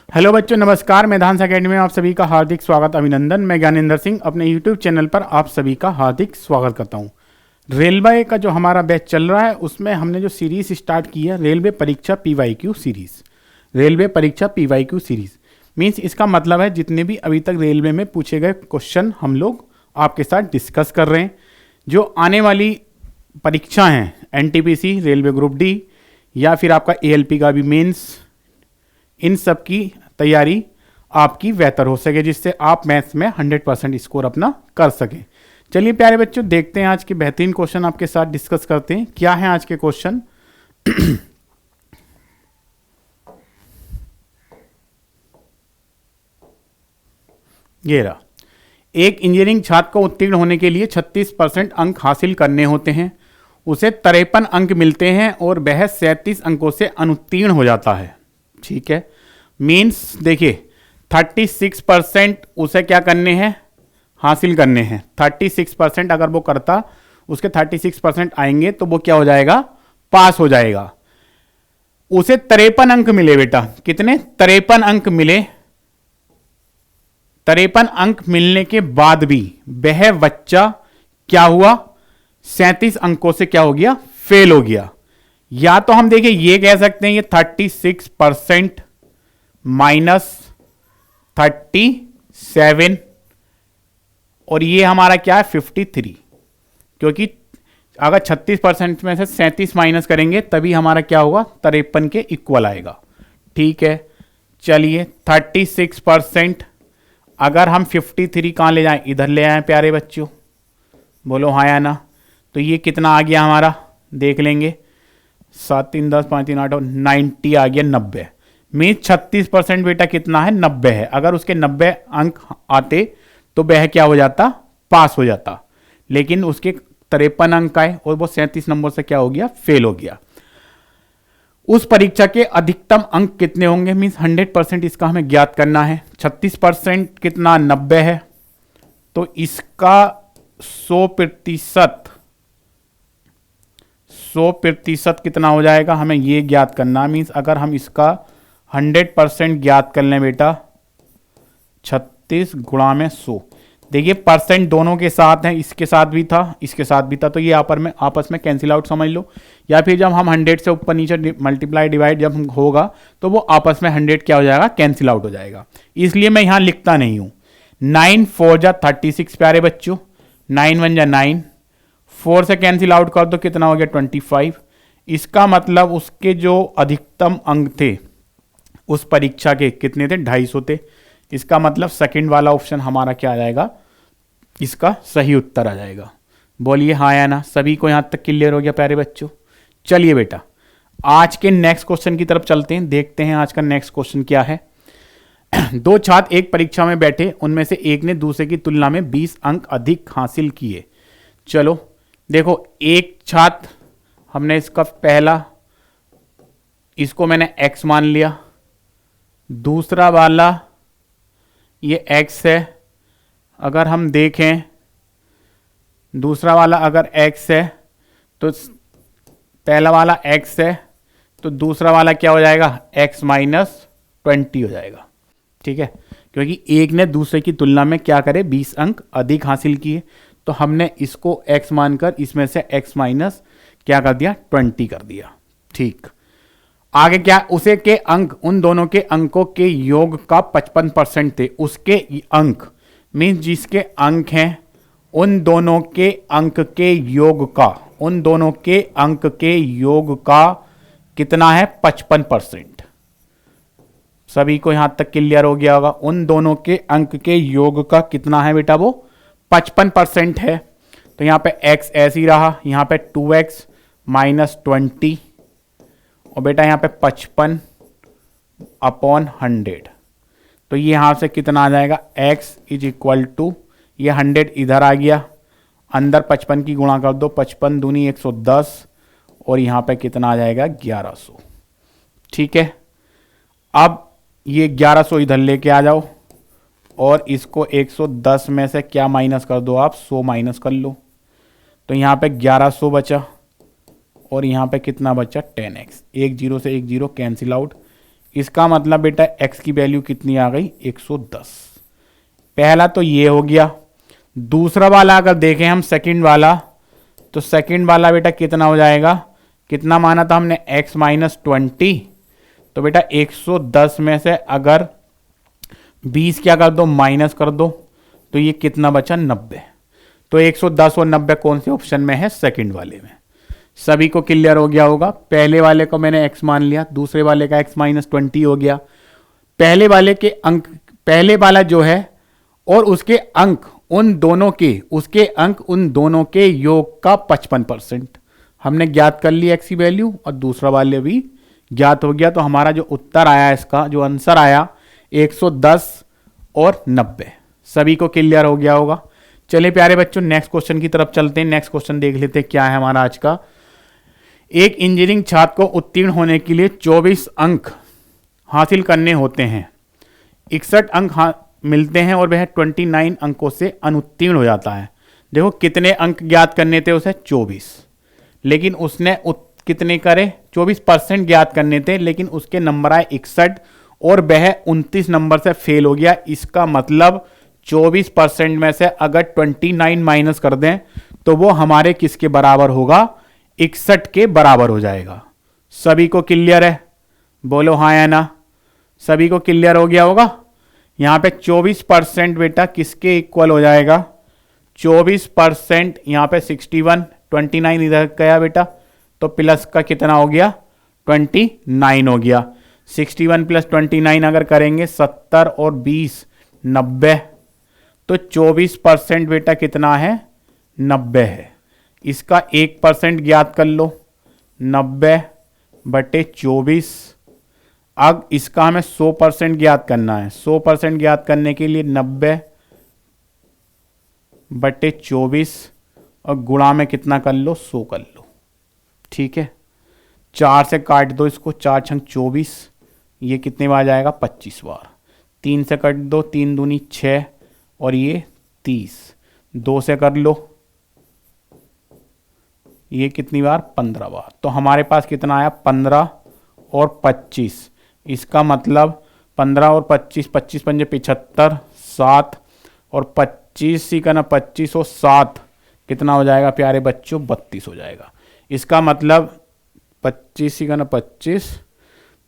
Hello बच्चों, नमस्कार। मैं डांस अकेडमी में आप सभी का हार्दिक स्वागत, अभिनंदन। मैं ज्ञानेंद्र सिंह अपने यूट्यूब चैनल पर आप सभी का हार्दिक स्वागत करता हूं। रेलवे का जो हमारा बैच चल रहा है उसमें हमने जो सीरीज स्टार्ट की है, रेलवे परीक्षा पीवाईक्यू सीरीज। रेलवे परीक्षा पीवाईक्यू सीरीज मीन्स इसका मतलब है जितने भी अभी तक रेलवे में पूछे गए क्वेश्चन हम लोग आपके साथ डिस्कस कर रहे हैं। जो आने वाली परीक्षा हैं, एनटीपीसी, रेलवे ग्रुप डी या फिर आपका एएलपी का भी मेंस, इन सब की तैयारी आपकी बेहतर हो सके, जिससे आप मैथ्स में 100% स्कोर अपना कर सकें। चलिए प्यारे बच्चों, देखते हैं आज के बेहतरीन क्वेश्चन आपके साथ डिस्कस करते हैं। क्या है आज के क्वेश्चन? ये रहा। एक इंजीनियरिंग छात्र को उत्तीर्ण होने के लिए 36% अंक हासिल करने होते हैं। उसे 53 अंक मिलते हैं और वह 37 अंकों से अनुत्तीर्ण हो जाता है। ठीक है, मीन्स देखिए 36% उसे क्या करने हैं, हासिल करने हैं। 36% अगर वो करता, उसके 36% आएंगे तो वो क्या हो जाएगा, पास हो जाएगा। उसे 53 अंक मिले बेटा, कितने? 53 अंक मिले। 53 अंक मिलने के बाद भी वह बच्चा क्या हुआ, 37 अंकों से क्या हो गया, फेल हो गया। या तो हम देखिए ये कह सकते हैं ये 36% माइनस 37 और ये हमारा क्या है 53, क्योंकि अगर 36% में से 37 माइनस करेंगे तभी हमारा क्या होगा, 53 के इक्वल आएगा। ठीक है, चलिए 36% अगर हम 53 कहां ले जाएं, इधर ले आए प्यारे बच्चों, बोलो हाँ या ना। तो ये कितना आ गया हमारा, देख लेंगे। 7 3 10 5 3 8 90 आ गया, 90। मीन्स 36% बेटा कितना है, 90 है। अगर उसके 90 अंक आते तो वह क्या हो जाता, पास हो जाता। लेकिन उसके 53 अंक आए और वो 37 नंबर से क्या हो गया, फेल हो गया। उस परीक्षा के अधिकतम अंक कितने होंगे, मीन्स 100% इसका हमें ज्ञात करना है। 36% कितना, 90 है, तो इसका 100% कितना हो जाएगा, हमें ये ज्ञात करना। मीन्स अगर हम इसका 100% ज्ञात कर लें बेटा, 36 गुणा में 100। देखिए परसेंट दोनों के साथ हैं, इसके साथ भी था, इसके साथ भी था, तो ये आपस में कैंसिल आउट समझ लो। या फिर जब हम 100 से ऊपर नीचे मल्टीप्लाई डिवाइड जब होगा तो वो आपस में 100 क्या हो जाएगा, कैंसिल आउट हो जाएगा। इसलिए मैं यहां लिखता नहीं हूं। 9 4 जा 36 प्यारे बच्चों, 9 1 जा 9, 4 से कैंसिल आउट कर दो, कितना हो गया 25। इसका मतलब उसके जो अधिकतम अंक थे उस परीक्षा के कितने थे, 250 थे। इसका मतलब सेकंड वाला ऑप्शन हमारा क्या आ जाएगा, इसका सही उत्तर आ जाएगा। बोलिए हाँ या ना। सभी को यहां तक क्लियर हो गया प्यारे बच्चों? चलिए बेटा आज के नेक्स्ट क्वेश्चन की तरफ चलते हैं, देखते हैं आज का नेक्स्ट क्वेश्चन क्या है। दो छात्र एक परीक्षा में बैठे, उनमें से एक ने दूसरे की तुलना में 20 अंक अधिक हासिल किए। चलो देखो, एक छात्र हमने इसका पहला, इसको मैंने x मान लिया, दूसरा वाला ये x है। अगर हम देखें दूसरा वाला अगर x है तो पहला वाला x है, तो दूसरा वाला क्या हो जाएगा, x माइनस 20 हो जाएगा। ठीक है, क्योंकि एक ने दूसरे की तुलना में क्या करे, 20 अंक अधिक हासिल किए, तो हमने इसको x मानकर इसमें से x माइनस क्या कर दिया, 20 कर दिया। ठीक, आगे क्या, उसे के अंक उन दोनों के अंकों के योग का 55% थे। उसके अंक मीन्स जिसके अंक हैं उन दोनों के अंक के योग का, उन दोनों के अंक के योग का कितना है, 55%। सभी को यहां तक क्लियर हो गया होगा। उन दोनों के अंक के योग का कितना है बेटा, वो 55% है। तो यहां पे x ऐसे ही रहा, यहां पे 2x माइनस 20 और बेटा यहां पे 55 अपॉन 100। तो ये यहां से कितना आ जाएगा, x इज इक्वल टू, ये 100 इधर आ गया, अंदर 55 की गुणा कर दो, 55 दूनी 110 और यहां पे कितना आ जाएगा, 1100। ठीक है, अब ये 1100 इधर लेके आ जाओ और इसको 110 में से क्या माइनस कर दो आप, 100 माइनस कर लो। तो यहां पे 1100 बचा और यहां पे कितना बचा, 10x। एक जीरो से एक जीरो कैंसिल आउट, इसका मतलब बेटा x की वैल्यू कितनी आ गई 110। पहला तो ये हो गया। दूसरा वाला अगर देखें हम सेकंड वाला, तो सेकंड वाला बेटा कितना हो जाएगा, कितना माना था हमने x माइनस 20, तो बेटा 110 में से अगर 20 क्या कर दो माइनस कर दो, तो ये कितना बचा 90। तो 110 और 90 कौन से ऑप्शन में है, सेकंड वाले में। सभी को क्लियर हो गया होगा। पहले वाले को मैंने x मान लिया, दूसरे वाले का x माइनस 20 हो गया। पहले वाले के अंक, पहले वाला जो है और उसके अंक उन दोनों के, उसके अंक उन दोनों के योग का 55% हमने ज्ञात कर ली x की वैल्यू, और दूसरा वाले भी ज्ञात हो गया। तो हमारा जो उत्तर आया, इसका जो आंसर आया 110 और 90। सभी को क्लियर हो गया होगा। चलिए प्यारे बच्चों नेक्स्ट क्वेश्चन की तरफ चलते हैं। नेक्स्ट क्वेश्चन देख लेते हैं क्या है हमारा आज का। एक इंजीनियरिंग छात्र को उत्तीर्ण होने के लिए 24 अंक हासिल करने होते हैं, 61 अंक मिलते हैं और वह 29 अंकों से अनुत्तीर्ण हो जाता है। देखो कितने अंक ज्ञात करने थे उसे 24, लेकिन उसने कितने करे 24% ज्ञात करने थे, लेकिन उसके नंबर आए 61 और वह 29 नंबर से फेल हो गया। इसका मतलब 24% में से अगर 29 माइनस कर दें तो वो हमारे किसके बराबर होगा, 61 के बराबर हो जाएगा। सभी को क्लियर है, बोलो हाँ या ना। सभी को क्लियर हो गया होगा। यहां पे 24% बेटा किसके इक्वल हो जाएगा, 24% यहां पे 61, 29 इधर गया बेटा, तो प्लस का कितना हो गया 29 हो गया। 61 प्लस 29 अगर करेंगे 70 और 20 90, तो 24% बेटा कितना है 90 है। इसका 1% ज्ञात कर लो, 90/24। अब इसका हमें 100% ज्ञात करना है। 100% ज्ञात करने के लिए 90/24 और गुणा में कितना कर लो 100 कर लो। ठीक है, 4 से काट दो इसको, 4 छंग 24, ये कितने बार जाएगा 25 बार। 3 से काट दो, 3 दूनी 6 और ये 30। 2 से कर लो, ये कितनी बार 15 बार। तो हमारे पास कितना आया 15 और 25। इसका मतलब 15 और 25, 25 पंजे 75, 7 और 25 ही का ना 25 और 7 कितना हो जाएगा प्यारे बच्चों 32 हो जाएगा। इसका मतलब 25 ही का ना 25,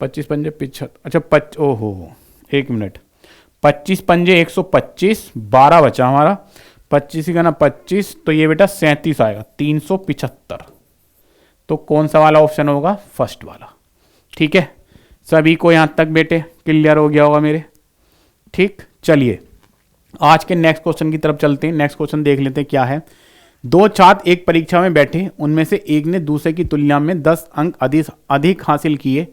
25 पंजे 75, अच्छा ओहो 1 मिनट, 25 पंजे 125, 12 बचा हमारा, 25 ही का ना 25, तो ये बेटा 37 आएगा 375। तो कौन सा वाला ऑप्शन होगा, फर्स्ट वाला। ठीक है, सभी को यहां तक बेटे क्लियर हो गया होगा मेरे। ठीक, चलिए आज के नेक्स्ट क्वेश्चन की तरफ चलते हैं। नेक्स्ट क्वेश्चन देख लेते हैं क्या है। 2 छात्र एक परीक्षा में बैठे, उनमें से एक ने दूसरे की तुलना में 10 अंक अधिक हासिल किए।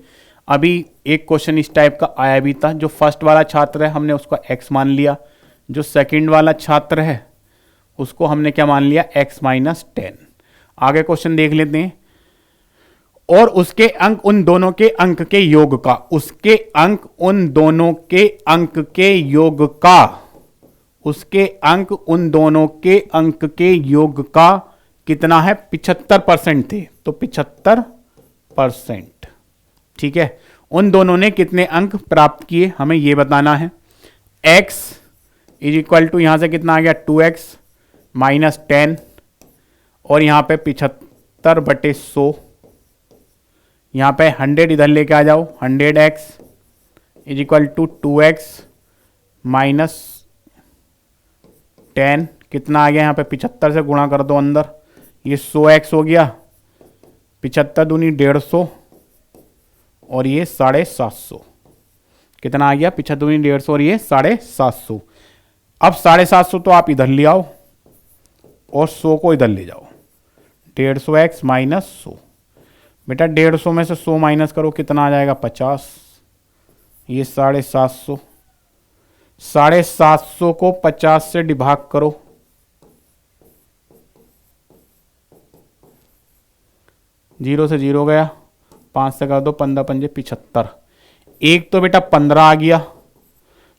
अभी एक क्वेश्चन इस टाइप का आया भी था। जो फर्स्ट वाला छात्र है हमने उसका x मान लिया, जो सेकंड वाला छात्र है उसको हमने क्या मान लिया x माइनस 10। आगे क्वेश्चन देख लेते हैं। और उसके अंक उन दोनों के अंक के योग का, उसके अंक उन दोनों के अंक के योग का, उसके अंक उन दोनों के अंक के योग का कितना है 75% थे, तो 75%। ठीक है, उन दोनों ने कितने अंक प्राप्त किए हमें यह बताना है। x इज इक्वल टू यहां से कितना आ गया 2x माइनस 10 और यहां पे 75/100, यहां पे 100 इधर लेके आ जाओ, 100x is equal to 2x minus 10 कितना आ गया यहाँ पे 75 से गुणा कर दो अंदर, ये 100x हो गया, 75 दूनी 150 और ये 750 कितना आ गया 75 दूनी 150 और ये 750। अब 750 तो आप इधर ले आओ और 100 को इधर ले जाओ, 150x माइनस 100। बेटा 150 में से 100 माइनस करो कितना आ जाएगा 50, ये 750, 750 को 50 से डिवाइड करो, जीरो से जीरो गया, 5 से कर दो 15 पंजे 75। एक तो बेटा 15 आ गया,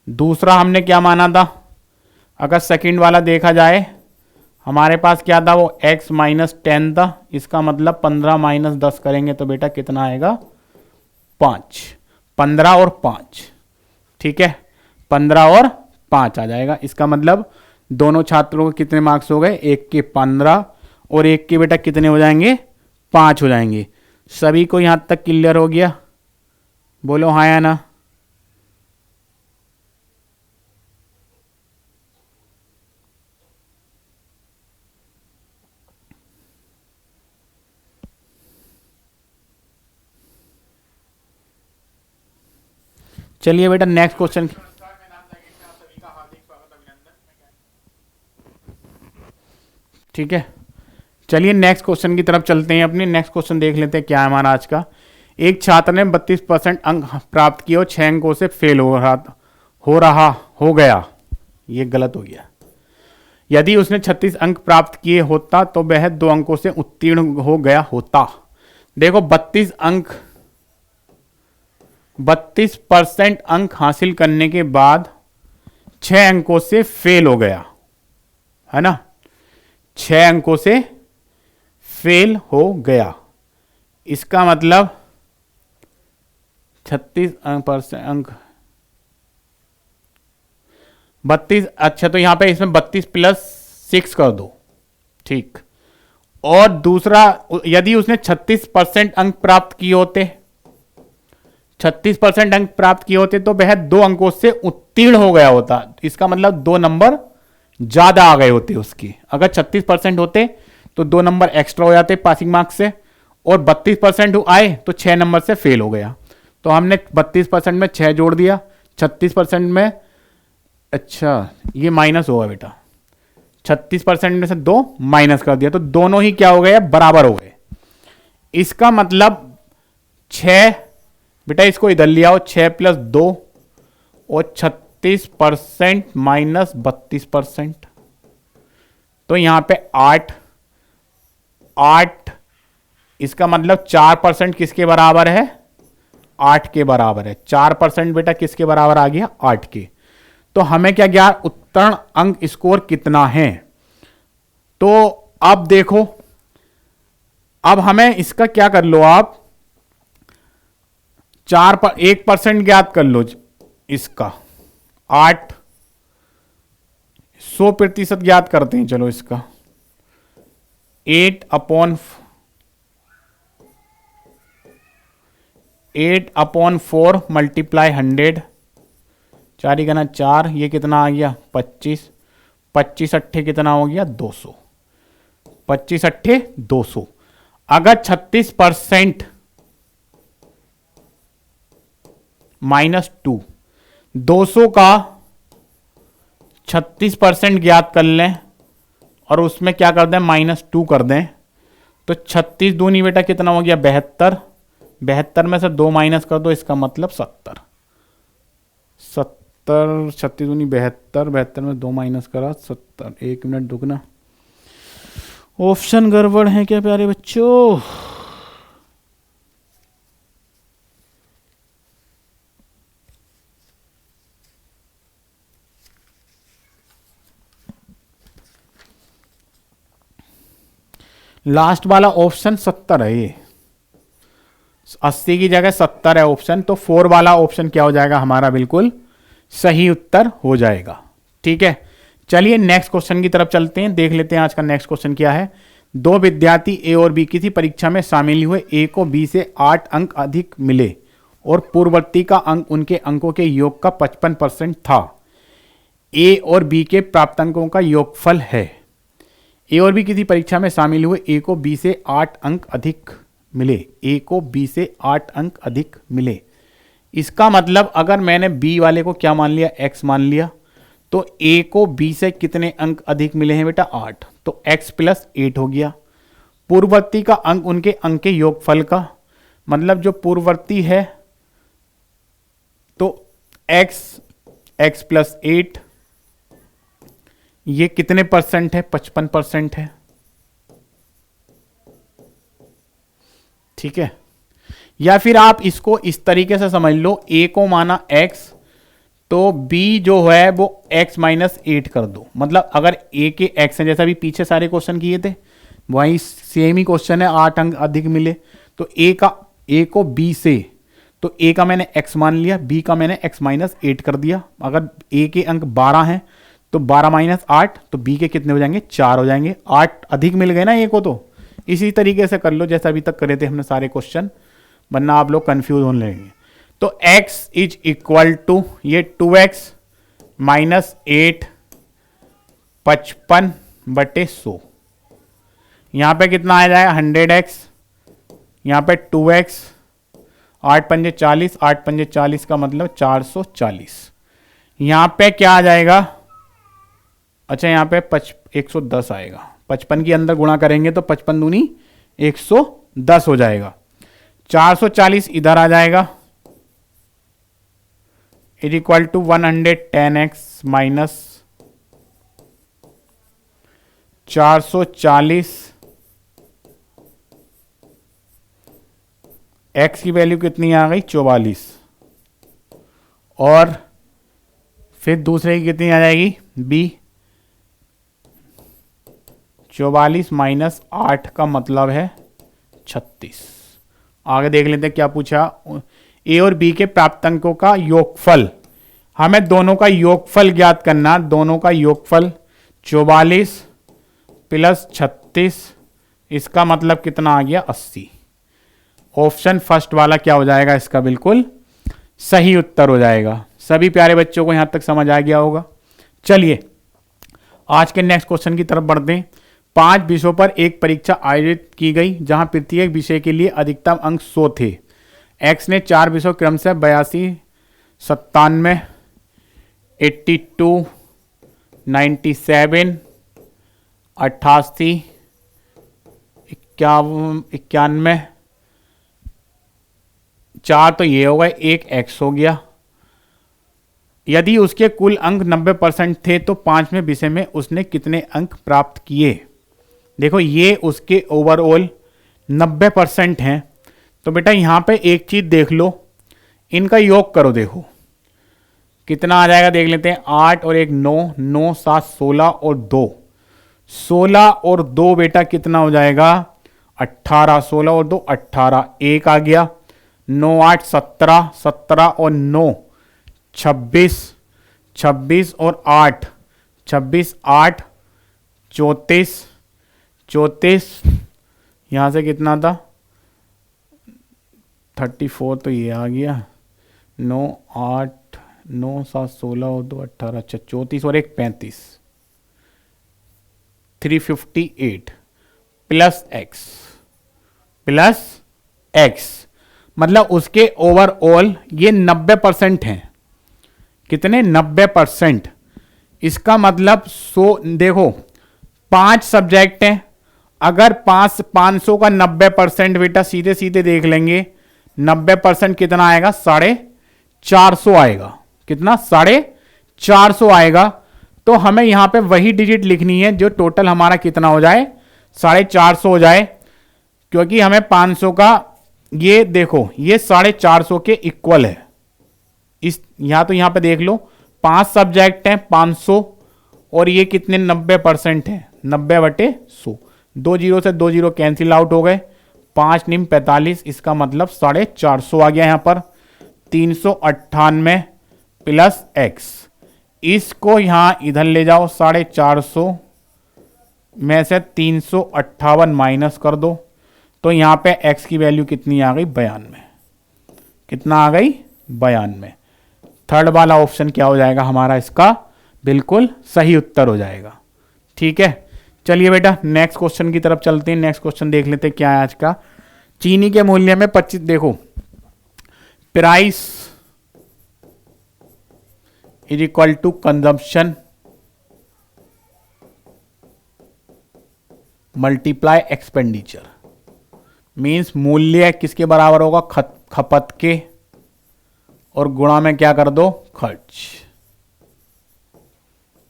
दूसरा हमने क्या माना था, अगर सेकंड वाला देखा जाए हमारे पास क्या था वो x माइनस 10 था, इसका मतलब 15 माइनस 10 करेंगे तो बेटा कितना आएगा 5। 15 और 5, ठीक है, 15 और 5 आ जाएगा। इसका मतलब दोनों छात्रों को कितने मार्क्स हो गए, एक के 15 और एक के बेटा कितने हो जाएंगे, 5 हो जाएंगे। सभी को यहां तक क्लियर हो गया, बोलो हाँ या ना। चलिए बेटा नेक्स्ट क्वेश्चन। ठीक है, चलिए नेक्स्ट क्वेश्चन की तरफ चलते हैं। अपने नेक्स्ट क्वेश्चन देख लेते हैं क्या है हमारा आज का। एक छात्र ने 32% अंक प्राप्त किए और 6 अंकों से फेल हो गया। ये गलत हो गया। यदि उसने 36 अंक प्राप्त किए होता तो वह 2 अंकों से उत्तीर्ण हो गया होता। देखो 32% अंक हासिल करने के बाद 6 अंकों से फेल हो गया, है ना, 6 अंकों से फेल हो गया। इसका मतलब 36% अंक 32, अच्छा तो यहां पे इसमें 32 प्लस 6 कर दो, ठीक। और दूसरा, यदि उसने 36% अंक प्राप्त किए होते, 36% अंक प्राप्त किए होते तो वह 2 अंकों से उत्तीर्ण हो गया होता। इसका मतलब 2 नंबर ज्यादा आ गए होते उसके। अगर 36% होते तो 2 नंबर एक्स्ट्रा हो जाते पासिंग मार्क्स से, और 32% आए तो 6 नंबर से फेल हो गया। तो हमने 32% में 6 जोड़ दिया, 36% में, अच्छा ये माइनस होगा बेटा, 36% में से 2 माइनस कर दिया तो दोनों ही क्या हो गए, बराबर हो गए। इसका मतलब 6, बेटा इसको इधर ले आओ, 6 प्लस 2 और 36% माइनस 32%, तो यहां पे 8, इसका मतलब 4% किसके बराबर है, 8 के बराबर है। 4% बेटा किसके बराबर आ गया, 8 के। तो हमें क्या गया, उत्तीर्ण अंक स्कोर कितना है। तो अब देखो, अब हमें इसका क्या कर लो आप, 1% ज्ञात कर लो इसका, 8, 100% ज्ञात करते हैं। चलो इसका 8/4 मल्टीप्लाई 100, 4 गुना 4, ये कितना आ गया 25, 25 अट्ठे कितना हो गया 200, 25 अट्ठे 200। अगर 36% -2, 200 का 36% ज्ञात कर लें और उसमें क्या कर दें, -2 कर दें, तो 36 दूनी बेटा कितना हो गया 72, 72 में से 2 माइनस कर दो, इसका मतलब 70, 36 दूनी 72, 72 में 2 माइनस करा 70। 1 मिनट दुगना, ऑप्शन गड़बड़ है क्या प्यारे बच्चों। लास्ट वाला ऑप्शन 70 है, ये 80 की जगह 70 है ऑप्शन, तो 4 वाला ऑप्शन क्या हो जाएगा हमारा, बिल्कुल सही उत्तर हो जाएगा। ठीक है, चलिए नेक्स्ट क्वेश्चन की तरफ चलते हैं, देख लेते हैं आज का नेक्स्ट क्वेश्चन क्या है। 2 विद्यार्थी ए और बी किसी परीक्षा में शामिल हुए, ए को बी से 8 अंक अधिक मिले और पूर्ववर्ती का अंक उनके अंकों के योग का 55% था। ए और बी के प्राप्त अंकों का योगफल है। ए और बी किसी परीक्षा में शामिल हुए, ए को बी से 8 अंक अधिक मिले, ए को बी से 8 अंक अधिक मिले। इसका मतलब अगर मैंने बी वाले को क्या मान लिया, एक्स मान लिया, तो ए को बी से कितने अंक अधिक मिले हैं बेटा 8, तो x प्लस 8 हो गया। पूर्ववर्ती का अंक उनके अंक के योगफल का, मतलब जो पूर्ववर्ती है तो x प्लस 8, ये कितने परसेंट है, 55% है। ठीक है, या फिर आप इसको इस तरीके से समझ लो, a को माना x, तो b जो है वो x माइनस 8 कर दो। मतलब अगर a के x है, जैसा भी पीछे सारे क्वेश्चन किए थे वही सेम ही क्वेश्चन है, 8 अंक अधिक मिले, तो a को b से, तो ए का मैंने x मान लिया, बी का मैंने x माइनस 8 कर दिया। अगर ए के अंक 12 हैं तो 12 माइनस 8, तो बी के कितने हो जाएंगे, 4 हो जाएंगे। 8 अधिक मिल गए ना ए को, तो इसी तरीके से कर लो जैसा अभी तक करे थे हमने सारे क्वेश्चन, वरना आप लोग कंफ्यूज होने लगेंगे। तो x इज इक्वल टू ये 2x माइनस 8 55/100। यहां पे कितना आ जाएगा 100x, यहां पे 2x, 8 पंजे 40, 8 पंजे 40 का मतलब 440। यहां पे क्या आ जाएगा, अच्छा यहां पे 110 आएगा। 55 के अंदर गुणा करेंगे तो 55 दूनी 110 हो जाएगा। 440 इधर आ जाएगा, is equal to 110x minus 440। x की वैल्यू कितनी आ गई 44, और फिर दूसरे की कितनी आ जाएगी b, 44 माइनस 8 का मतलब है 36। आगे देख लेते हैं क्या पूछा। ए और बी के प्राप्तांकों का योगफल, हमें दोनों का योगफल ज्ञात करना। दोनों का योगफल 44 प्लस 36, इसका मतलब कितना आ गया 80। ऑप्शन फर्स्ट वाला क्या हो जाएगा, इसका बिल्कुल सही उत्तर हो जाएगा। सभी प्यारे बच्चों को यहां तक समझ आ गया होगा। चलिए आज के नेक्स्ट क्वेश्चन की तरफ बढ़ते हैं। 5 विषयों पर एक परीक्षा आयोजित की गई जहां प्रत्येक विषय के लिए अधिकतम अंक 100 थे। एक्स ने 4 विषयों क्रम से 82, 97, 82, 97, 88, 91, 4 तो ये हो गए, एक एक्स हो गया। यदि उसके कुल अंक 90% थे तो 5वें विषय में उसने कितने अंक प्राप्त किए। देखो ये उसके ओवरऑल 90% हैं, तो बेटा यहां पे एक चीज देख लो, इनका योग करो, देखो कितना आ जाएगा देख लेते हैं। 8 और 1 9, 9 7 16 और 2, 16 और 2 बेटा कितना हो जाएगा 18, 16 और 2 18, 1 आ गया। 9 8 17, 17 और 9 26, 26 और 8 26, 8 34, 34, यहां से कितना था 34, तो ये आ गया। 9 8 9 7 16 और 2 18, अच्छा 34 और 1 35, 358 प्लस एक्स, मतलब उसके ओवरऑल ये 90% हैं। कितने 90%। इसका मतलब 100, देखो 5 सब्जेक्ट हैं, अगर 500 का 90% बेटा सीधे सीधे देख लेंगे, 90% कितना आएगा 450 आएगा। कितना 450 आएगा। तो हमें यहां पे वही डिजिट लिखनी है जो टोटल हमारा कितना हो जाए 450 हो जाए, क्योंकि हमें 500 का ये देखो ये 450 के इक्वल है। इस यहां तो यहां पे देख लो 5 सब्जेक्ट हैं 500, और ये कितने 90% है 90/100। 2 जीरो से 2 जीरो कैंसिल आउट हो गए, 5 निम 45, इसका मतलब 450 आ गया यहां पर। 398 प्लस एक्स, इसको यहां इधर ले जाओ, 450 में से 358 माइनस कर दो, तो यहां पे x की वैल्यू कितनी आ गई 92। कितना आ गई 92। थर्ड वाला ऑप्शन क्या हो जाएगा हमारा, इसका बिल्कुल सही उत्तर हो जाएगा। ठीक है, चलिए बेटा नेक्स्ट क्वेश्चन की तरफ चलते हैं। नेक्स्ट क्वेश्चन देख लेते हैं क्या है आज का। चीनी के मूल्य में 25, देखो price is equal to consumption multiply expenditure, means मूल्य किसके बराबर होगा खपत के, और गुणा में क्या कर दो खर्च।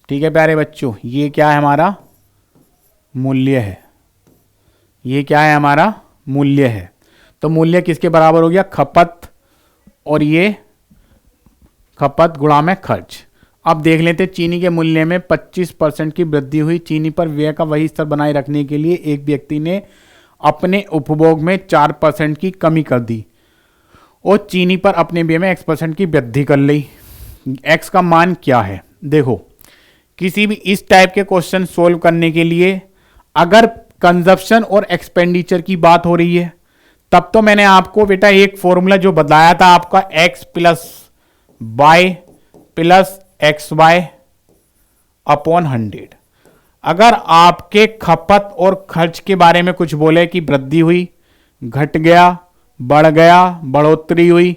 ठीक है प्यारे बच्चों, ये क्या है हमारा मूल्य है, ये क्या है हमारा मूल्य है। तो मूल्य किसके बराबर हो गया खपत, और ये खपत गुणा में खर्च। अब देख लेते हैं चीनी के मूल्य में 25% की वृद्धि हुई। चीनी पर व्यय का वही स्तर बनाए रखने के लिए एक व्यक्ति ने अपने उपभोग में 4% की कमी कर दी और चीनी पर अपने व्यय में x% की वृद्धि कर ली। x का मान क्या है? देखो, किसी भी इस टाइप के क्वेश्चन सोल्व करने के लिए अगर कंजप्शन और एक्सपेंडिचर की बात हो रही है, तब तो मैंने आपको बेटा एक फॉर्मूला जो बताया था आपका, x plus Y plus X Y upon 100। अगर आपके खपत और खर्च के बारे में कुछ बोले कि वृद्धि हुई, घट गया, बढ़ गया, बढ़ोतरी हुई,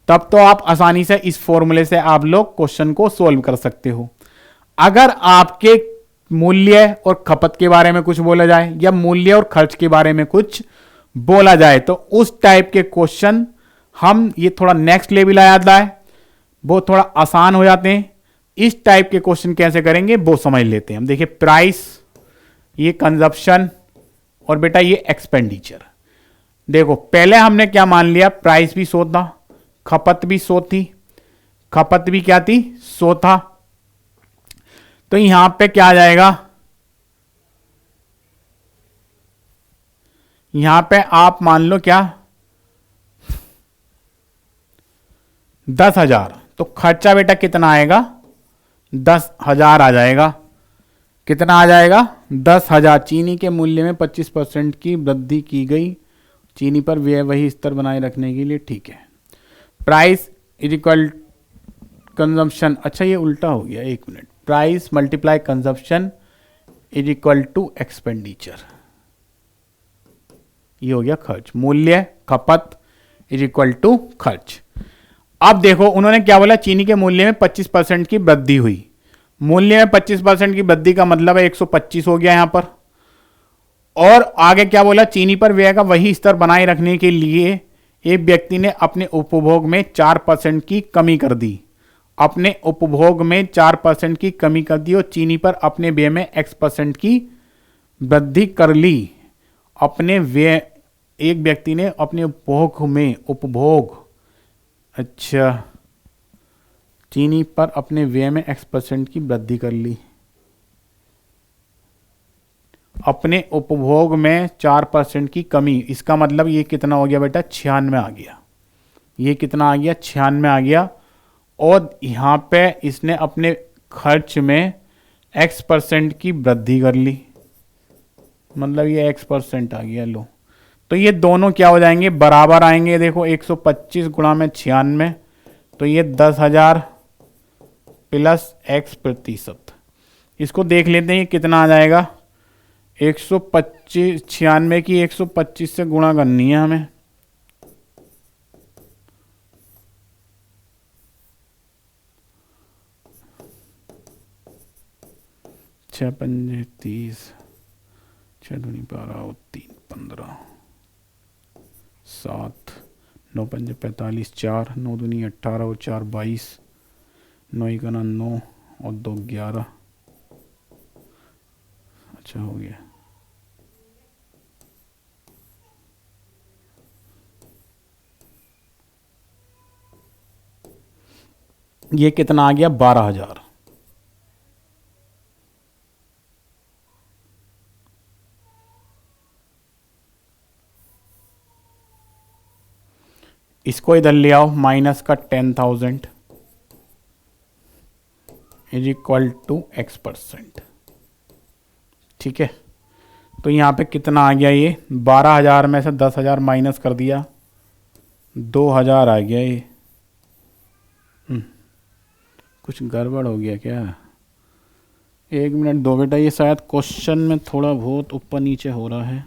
तब तो आप आसानी से इस फॉर्मूले से आप लोग क्वेश्चन को सोल्व कर सकते हो। अगर आपके मूल्य और खपत के बारे में कुछ बोला जाए या मूल्य और खर्च के बारे में कुछ बोला जाए, तो उस टाइप के क्वेश्चन हम ये थोड़ा नेक्स्ट लेवल आ जाता है, वो थोड़ा आसान हो जाते हैं। इस टाइप के क्वेश्चन कैसे करेंगे वो समझ लेते हैं हम। देखिए, प्राइस, ये कंजप्शन और बेटा ये एक्सपेंडिचर। देखो, पहले हमने क्या मान लिया, प्राइस भी 100 था, खपत भी 100 थी। खपत भी क्या थी? 100 था। तो यहां पे क्या आ जाएगा, यहां पे आप मान लो क्या, 10,000। तो खर्चा बेटा कितना आएगा? 10,000 आ जाएगा। कितना आ जाएगा? 10,000। चीनी के मूल्य में 25% की वृद्धि की गई, चीनी पर व्यय वही स्तर बनाए रखने के लिए। ठीक है, प्राइस इज इक्वल कंजम्पशन। अच्छा, ये उल्टा हो गया, एक minute. Price multiply consumption is equal to expenditure, ये हो गया खर्च। मूल्य खपत इज इक्वल टू खर्च। अब देखो, उन्होंने क्या बोला, चीनी के मूल्य में 25% की वृद्धि हुई। मूल्य में 25% की वृद्धि का मतलब है 125 हो गया यहां पर। और आगे क्या बोला, चीनी पर व्यय का वही स्तर बनाए रखने के लिए एक व्यक्ति ने अपने उपभोग में 4% की कमी कर दी। अपने उपभोग में 4% की कमी कर दी और चीनी पर अपने व्यय में x% की वृद्धि कर ली। अपने व्यय, एक व्यक्ति ने अपने उपभोग अच्छा, चीनी पर अपने व्यय में x% की वृद्धि कर ली। अपने उपभोग में 4% की कमी, इसका मतलब ये कितना हो गया बेटा? 96 आ गया। ये कितना आ गया? 96 आ गया। और यहां पे इसने अपने खर्च में x% की वृद्धि कर ली, मतलब ये x% आ गया। लो, तो ये दोनों क्या हो जाएंगे? बराबर आएंगे। देखो, 125 गुणा में 96, तो ये 10,000 प्लस x%। इसको देख लेते हैं, ये कितना आ जाएगा? 125, 96 की 125 से गुणा करनी है हमें। छः पंजे 30, 6 दूनी 12 और 3 15, 7, 9 पंजे 45, 4, 9 दूनी 18 और 4 22, 9 इकाना 9 और 2 11। अच्छा हो गया। ये कितना आ गया? 12,000। इसको इधर ले आओ, माइनस का 10,000 इज इक्वल टू x%। ठीक है, तो यहाँ पे कितना आ गया? ये 12,000 में से 10,000 माइनस कर दिया, 2,000 आ गया। ये कुछ गड़बड़ हो गया क्या? एक मिनट दो बेटा, ये शायद क्वेश्चन में थोड़ा बहुत ऊपर नीचे हो रहा है।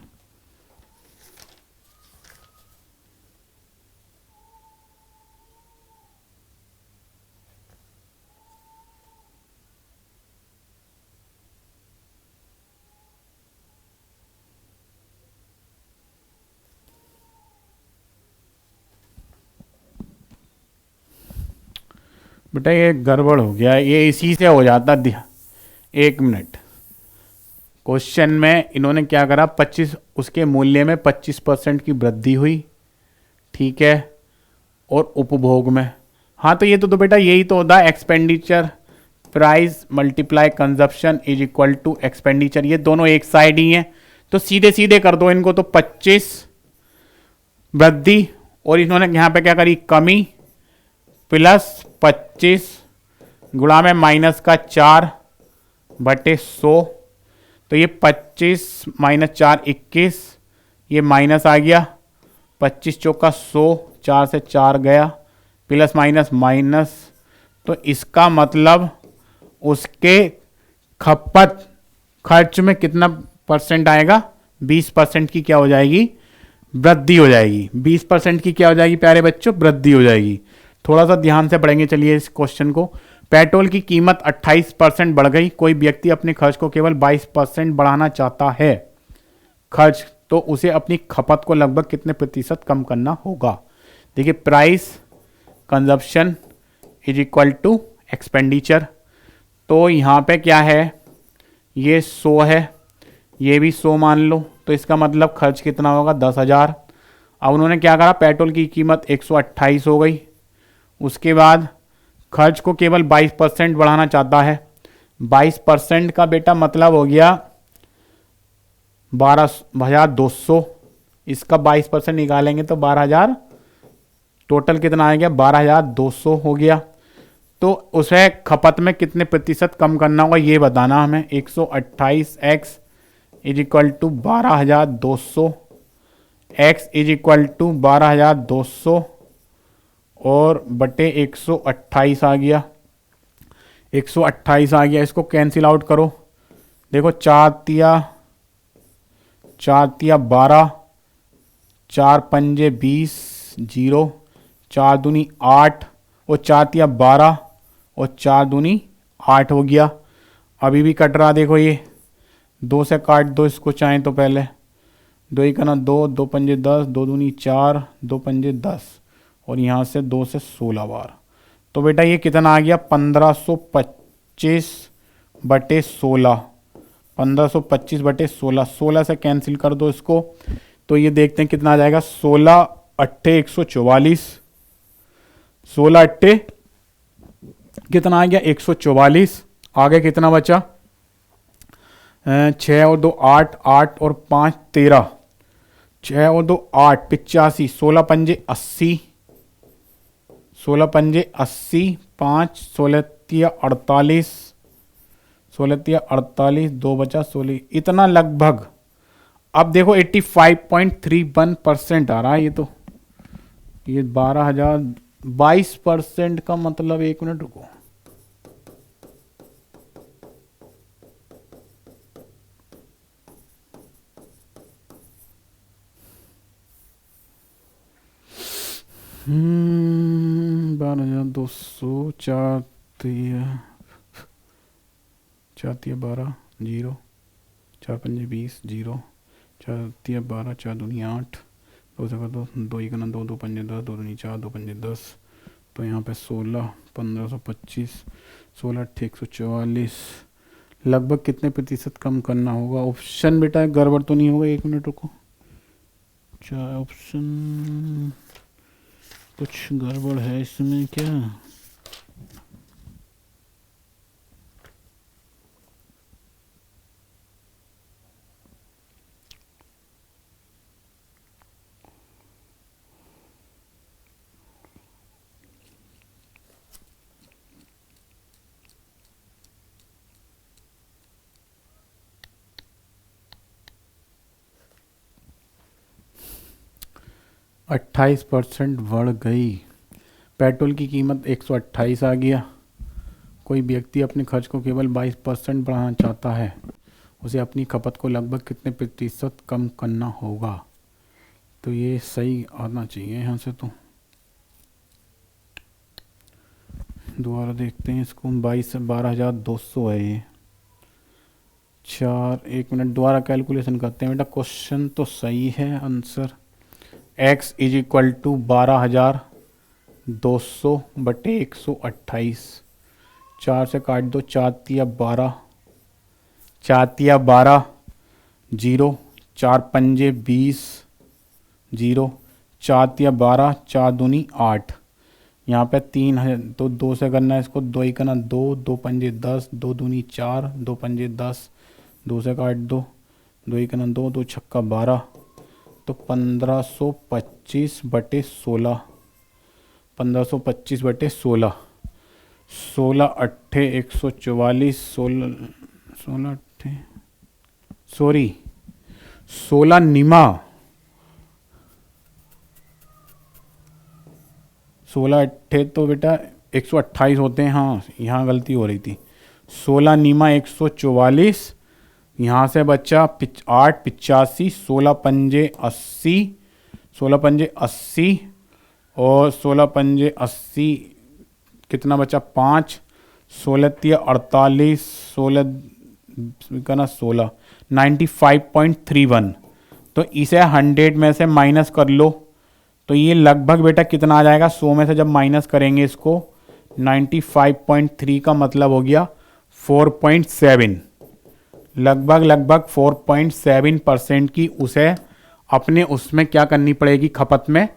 बेटा ये गड़बड़ हो गया, ये इसी से हो जाता। एक मिनट, क्वेश्चन में इन्होंने क्या करा, 25, उसके मूल्य में 25% की वृद्धि हुई। ठीक है, और उपभोग में, हाँ तो ये तो बेटा यही तो होता है, expenditure price multiply consumption is equal to expenditure. ये दोनों एक साइड ही हैं, तो सीधे सीधे कर दो इनको। तो 25 वृद्धि और इन्होंने यहाँ पे क्या करी, कमी प्लस 25 गुणा में माइनस का 4 बटे 100। तो ये 25 माइनस 4 21, ये माइनस आ गया, 25 चौका 100, 4 से 4 गया, प्लस माइनस माइनस। तो इसका मतलब उसके खपत खर्च में कितना परसेंट आएगा, 20% की क्या हो जाएगी, वृद्धि हो जाएगी। 20% की क्या हो जाएगी प्यारे बच्चों, वृद्धि हो जाएगी। थोड़ा सा ध्यान से पढ़ेंगे चलिए इस क्वेश्चन को। पेट्रोल की कीमत 28% बढ़ गई, कोई व्यक्ति अपने खर्च को केवल 22% बढ़ाना चाहता है खर्च, तो उसे अपनी खपत को लगभग कितने प्रतिशत कम करना होगा। देखिए price consumption is equal to expenditure. तो यहाँ पे क्या है, ये 100 है, ये भी 100 मान लो, तो इसका मतलब खर्च कितना होगा, 10,000। अब उन्होंने क्या करा, पेट्रोल की कीमत 128 हो गई, उसके बाद खर्च को केवल 22% बढ़ाना चाहता है। 22% का बेटा मतलब हो गया 12,200, इसका 22% निकालेंगे तो 12,000, टोटल कितना आ गया, 12,200 हो गया। तो उसे खपत में कितने प्रतिशत कम करना होगा ये बताना हमें। 128x is equal to 12,200, x is equal to 12,200 और बटे 128 आ गया, 128 आ गया। इसको कैंसिल आउट करो, देखो 4 तिया 12, 4 पंजे 20, 0, 4 दूनी 8 और 4 तिया 12 और 4 दूनी 8 हो गया। अभी भी कट रहा, देखो ये 2 से काट दो इसको चाहे तो पहले, 2 ही करना 2, 2 पंजे 10, 2 दूनी 4, 2 पंजे 10 और यहाँ से 2 से 16 बार। तो बेटा ये कितना आ गया, 1525 बटे 16, 1525 बटे 16, 16 से कैंसिल कर दो इसको, तो ये देखते हैं कितना आ जाएगा, 16 अट्ठे 144, 16 अट्ठे कितना आ गया 144। आगे कितना बचा, 6 और 2 8, 8 और 5 13, 6 और 2 8 85, 16 पंजे 80, 16 पंजे 80, 5 16 तिया 48, 16 तिया 48, 2 बचा 16, इतना लगभग। अब देखो 85.31% आ रहा है ये, तो ये 12,000, 22% का मतलब, 1 मिनट रुको, हम्म, 12,200, 4 तिया 12, 0, 4 पंजे 20, 0, 4 तिया 12, 4 दूनी 8, 2 से कर दो, 2 ही करना 2, 2 पंजे 10, 2 दूनी 4, 2 पंजे 10, तो यहाँ पे 16, 1525, 16 अट्ठे 144, लगभग कितने प्रतिशत कम करना होगा। ऑप्शन बेटा गड़बड़ तो नहीं होगा, 1 मिनट रुको, ऑप्शन कुछ गड़बड़ है इसमें क्या, अट्ठाईस % बढ़ गई, पेट्रोल की कीमत 128 आ गया, कोई व्यक्ति अपने खर्च को केवल 22% बढ़ाना चाहता है, उसे अपनी खपत को लगभग कितने प्रतिशत कम करना होगा। तो ये सही आना चाहिए यहाँ से, तो दोबारा देखते हैं इसको, 22 से 12,200 है ये, 4 1 मिनट दोबारा कैलकुलेशन करते हैं बेटा। क्वेश्चन तो सही है, answer x is equal to 12,200 बटे 128, 4 से काट दो, 4 तिया 12, 4 तिया 12, 0, 4 पंजे 20, 0, 4 तिया 12, 4 दूनी 8, यहाँ पे 3 है तो 2 से करना है इसको, 2 ही करना 2, 2 पंजे 10, 2 दूनी 4, 2 पंजे 10, 2 से काट दो, 2 ही करना 2, 2 छक्का 12, तो 1525/16, 1525/16, 16 अट्ठे 144, 16 अट्ठे सॉरी 16 निमा 16 अट्ठे तो बेटा 128 होते हैं, हाँ यहाँ गलती हो रही थी। 16 निमा 144, यहाँ से बच्चा 8 85, 16 पंजे 80, 16 पंजे 80 और 16 पंजे 80 कितना बचा 5, 16 तिया 48, 16 का ना 16 95.31। तो इसे 100 में से माइनस कर लो तो ये लगभग बेटा कितना आ जाएगा, 100 में से जब माइनस करेंगे इसको 95.3 का मतलब हो गया 4.7, लगभग 4.7% की उसे अपने उसमें क्या करनी पड़ेगी, खपत में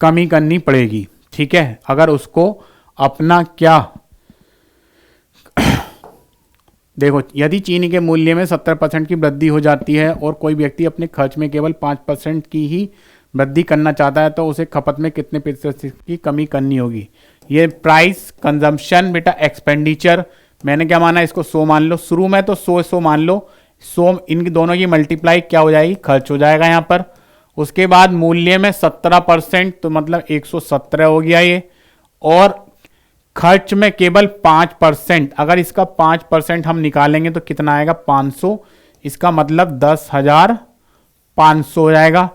कमी करनी पड़ेगी। ठीक है, अगर उसको अपना क्या देखो, यदि चीनी के मूल्य में 70% की वृद्धि हो जाती है और कोई व्यक्ति अपने खर्च में केवल 5% की ही वृद्धि करना चाहता है तो उसे खपत में कितने प्रतिशत की कमी करनी होगी। ये प्राइस कंजम्पशन बेटा एक्सपेंडिचर, मैंने क्या माना, इसको 100 मान लो, शुरू में तो 100 मान लो, 100 इन दोनों की मल्टीप्लाई क्या हो जाएगी, खर्च हो जाएगा यहाँ पर। उसके बाद मूल्य में 17% तो मतलब 117 हो गया ये, और खर्च में केवल 5%, अगर इसका 5% हम निकालेंगे तो कितना आएगा 500, इसका मतलब 10,500 हो जाएगा।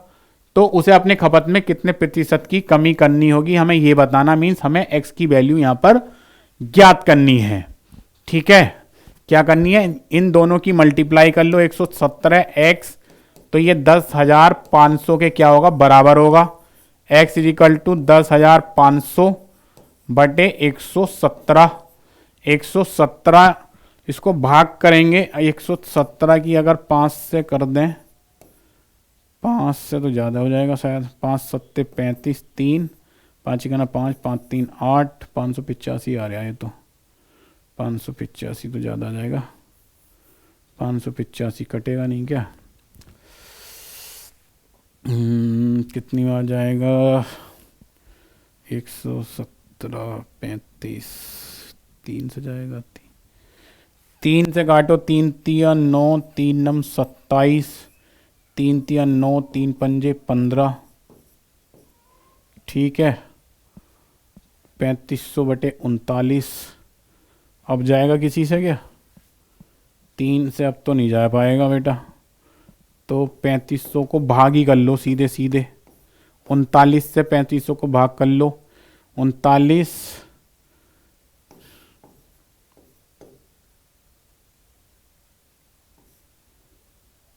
तो उसे अपने खपत में कितने प्रतिशत की कमी करनी होगी हमें ये बताना, मीन्स हमें x की वैल्यू यहां पर ज्ञात करनी है। ठीक है, क्या करनी है, इन दोनों की मल्टीप्लाई कर लो, 117x तो ये 10,500 के क्या होगा, बराबर होगा। x इजिकल टू 10,500 बटे 117, 117 इसको भाग करेंगे, 117 की अगर 5 से कर दें, 5 से तो ज़्यादा हो जाएगा शायद, 5 सत्ते 35, 3 5 का ना 5 5 3 8, 585 आ रहा है, तो 585 तो ज़्यादा आ जाएगा, 585 कटेगा नहीं क्या, कितनी बार जाएगा, 117 35, 3 से जाएगा, 3 से काटो, 3 तिया 9, 3 नम 27, 3 तिया 9, 3 पंजे 15, ठीक है, 3500/39। अब जाएगा किसी से क्या, 3 से अब तो नहीं जा पाएगा बेटा, तो 3500 को भाग ही कर लो सीधे सीधे, 39 से 3500 को भाग कर लो, 39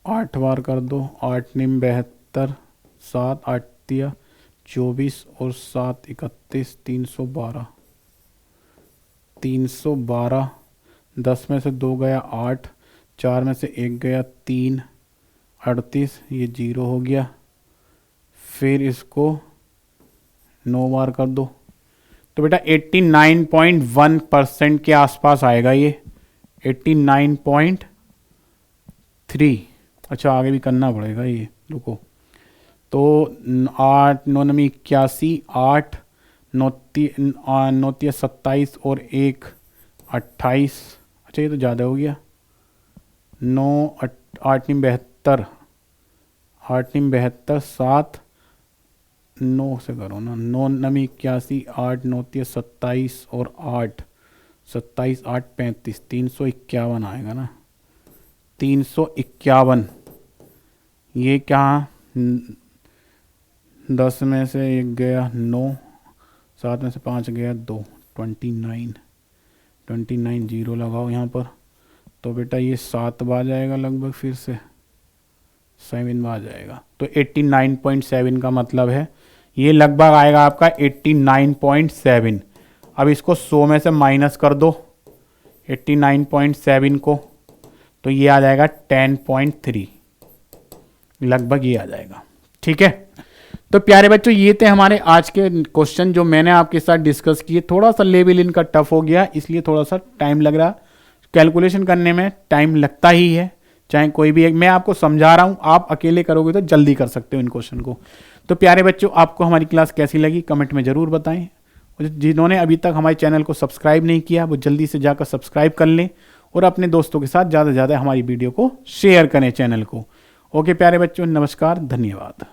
8 बार कर दो, 8 निम 72, 7 8 तिया 24 और 7 31, 312, 312, 10 में से 2 गया 8, 4 में से 1 गया 3, 38, ये 0 हो गया। फिर इसको 9 बार कर दो तो बेटा 89.1% के आसपास आएगा ये, 89.3। अच्छा आगे भी करना पड़ेगा ये, रुको, तो 8 9 नमी 81, 8 9 27 और 1 28, अच्छा ये तो ज़्यादा हो गया, 9 8 निम 72, 8 निम 72, 7 9 से करो ना, 9 नमी 81, 8 9 27 और 8 27 8 35, 351 आएगा ना, 351। ये क्या, 10 में से 1 गया 9, 7 में से 5 गया 2, 29, 29 0 लगाओ यहाँ पर, तो बेटा ये 7 बार जाएगा लगभग, फिर से 7 बार जाएगा, तो 89.7 का मतलब है ये लगभग आएगा आपका 89.7। अब इसको 100 में से माइनस कर दो 89.7 को, तो ये आ जाएगा 10.3, लगभग ये आ जाएगा। ठीक है, तो प्यारे बच्चों ये थे हमारे आज के क्वेश्चन जो मैंने आपके साथ डिस्कस किए। थोड़ा सा लेवल इनका टफ हो गया, इसलिए थोड़ा सा टाइम लग रहा, कैलकुलेशन करने में टाइम लगता ही है, चाहे कोई भी एक, मैं आपको समझा रहा हूँ, आप अकेले करोगे तो जल्दी कर सकते हो इन क्वेश्चन को। तो प्यारे बच्चों, आपको हमारी क्लास कैसी लगी कमेंट में ज़रूर बताएं। जिन्होंने अभी तक हमारे चैनल को सब्सक्राइब नहीं किया वो जल्दी से जाकर सब्सक्राइब कर लें और अपने दोस्तों के साथ ज़्यादा से ज़्यादा हमारी वीडियो को शेयर करें चैनल को। ओके प्यारे बच्चों, नमस्कार, धन्यवाद।